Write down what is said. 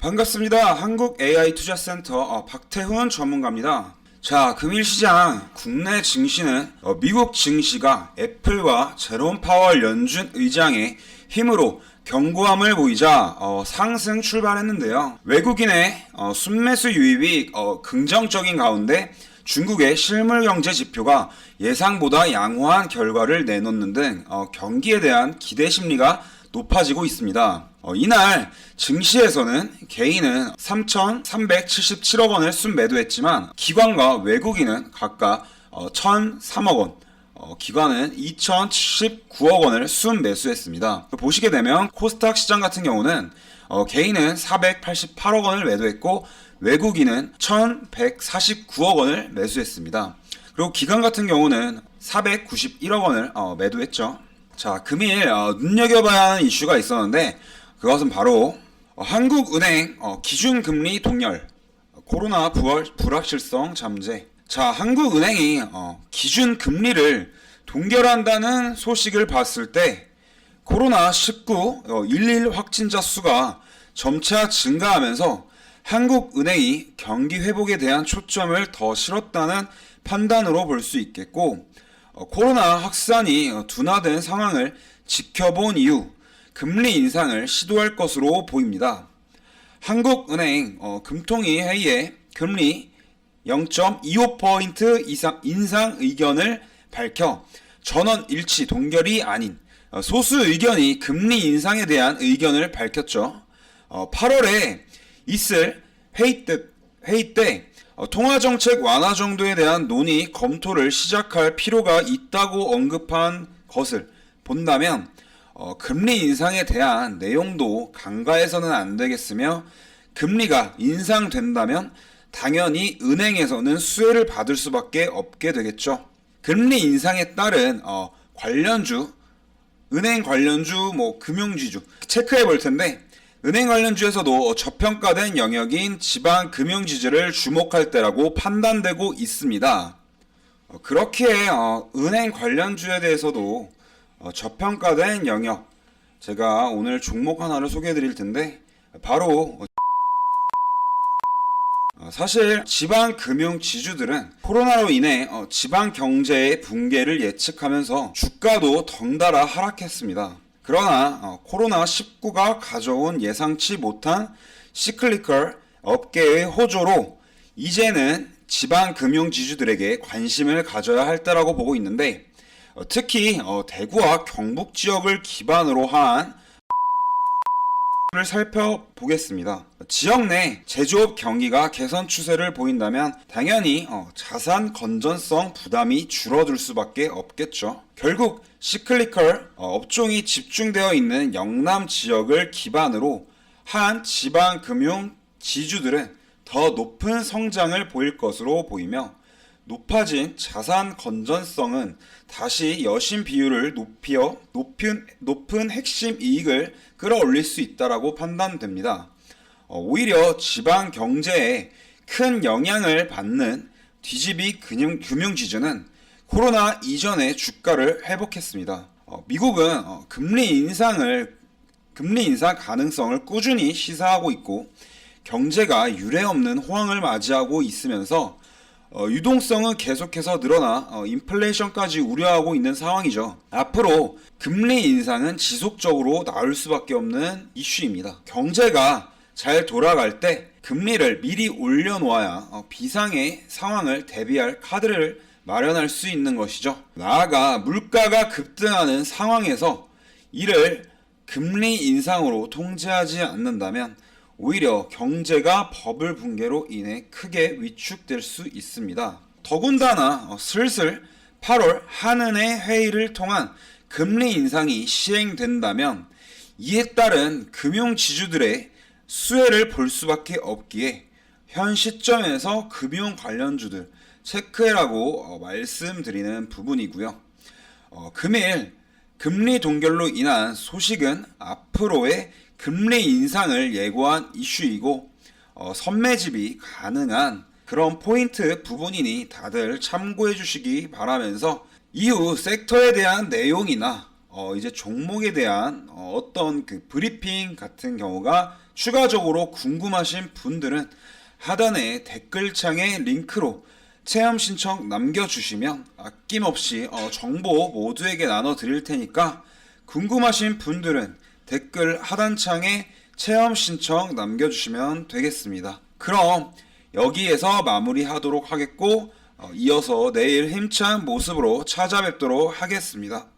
반갑습니다. 한국 AI 투자센터 박태훈 전문가입니다. 자, 금일시장 국내 증시는 미국 증시가 애플과 제롬 파월 연준 의장의 힘으로 견고함을 보이자 상승 출발했는데요. 외국인의 순매수 유입이 긍정적인 가운데 중국의 실물 경제 지표가 예상보다 양호한 결과를 내놓는 등 경기에 대한 기대 심리가 높아지고 있습니다. 이날 증시에서는 개인은 3,377억 원을 순매도했지만 기관과 외국인은 각각 1,003억 원, 기관은 2,079억 원을 순매수했습니다. 보시게 되면 코스닥 시장 같은 경우는 개인은 488억 원을 매도했고 외국인은 1,149억 원을 매수했습니다. 그리고 기관 같은 경우는 491억 원을 매도했죠. 자, 금일 눈여겨봐야 하는 이슈가 있었는데 그것은 바로 한국은행 기준금리 동결, 코로나 불확실성 잠재. 자, 한국은행이 기준금리를 동결한다는 소식을 봤을 때 코로나19 11 확진자 수가 점차 증가하면서 한국은행이 경기 회복에 대한 초점을 더 실었다는 판단으로 볼 수 있겠고, 코로나 확산이 둔화된 상황을 지켜본 이후 금리 인상을 시도할 것으로 보입니다. 한국은행 금통위 회의에 금리 0.25포인트 이상 인상 의견을 밝혀 전원 일치 동결이 아닌 소수 의견이 금리 인상에 대한 의견을 밝혔죠. 8월에 있을 회의 때 통화정책 완화 정도에 대한 논의 검토를 시작할 필요가 있다고 언급한 것을 본다면 금리 인상에 대한 내용도 간과해서는 안 되겠으며, 금리가 인상된다면 당연히 은행에서는 수혜를 받을 수밖에 없게 되겠죠. 금리 인상에 따른 관련주, 은행 관련주, 금융지주 체크해 볼 텐데, 은행 관련주에서도 저평가된 영역인 지방 금융지주를 주목할 때라고 판단되고 있습니다. 그렇기에 은행 관련주에 대해서도 저평가된 영역, 제가 오늘 종목 하나를 소개해 드릴 텐데 바로 사실 지방 금융 지주들은 코로나로 인해 지방 경제의 붕괴를 예측하면서 주가도 덩달아 하락했습니다. 그러나 코로나19가 가져온 예상치 못한 시클리컬 업계의 호조로 이제는 지방 금융 지주들에게 관심을 가져야 할 때라고 보고 있는데, 특히 대구와 경북 지역을 기반으로 한 를 살펴보겠습니다. 지역 내 제조업 경기가 개선 추세를 보인다면 당연히 자산 건전성 부담이 줄어들 수밖에 없겠죠. 결국 시클리컬 업종이 집중되어 있는 영남 지역을 기반으로 한 지방 금융 지주들은 더 높은 성장을 보일 것으로 보이며, 높아진 자산 건전성은 다시 여신 비율을 높은 핵심 이익을 끌어올릴 수 있다고 판단됩니다. 오히려 지방 경제에 큰 영향을 받는 뒤집이 금융지주는 코로나 이전의 주가를 회복했습니다. 미국은 금리 인상 가능성을 꾸준히 시사하고 있고 경제가 유례없는 호황을 맞이하고 있으면서 유동성은 계속해서 늘어나 인플레이션까지 우려하고 있는 상황이죠. 앞으로 금리 인상은 지속적으로 나올 수밖에 없는 이슈입니다. 경제가 잘 돌아갈 때 금리를 미리 올려놓아야 비상의 상황을 대비할 카드를 마련할 수 있는 것이죠. 나아가 물가가 급등하는 상황에서 이를 금리 인상으로 통제하지 않는다면 오히려 경제가 버블 붕괴로 인해 크게 위축될 수 있습니다. 더군다나 슬슬 8월 한은의 회의를 통한 금리 인상이 시행된다면 이에 따른 금융지주들의 수혜를 볼 수밖에 없기에 현 시점에서 금융 관련주들 체크해라고 말씀드리는 부분이고요. 금일 금리 동결로 인한 소식은 앞으로의 금리 인상을 예고한 이슈이고 선매집이 가능한 그런 포인트 부분이니 다들 참고해 주시기 바라면서 이후 섹터에 대한 내용이나 이제 종목에 대한 어떤 그 브리핑 같은 경우가 추가적으로 궁금하신 분들은 하단에 댓글창에 링크로 체험 신청 남겨주시면 아낌없이 정보 모두에게 나눠 드릴 테니까 궁금하신 분들은 댓글 하단창에 체험 신청 남겨주시면 되겠습니다. 그럼 여기에서 마무리하도록 하겠고 이어서 내일 힘찬 모습으로 찾아뵙도록 하겠습니다.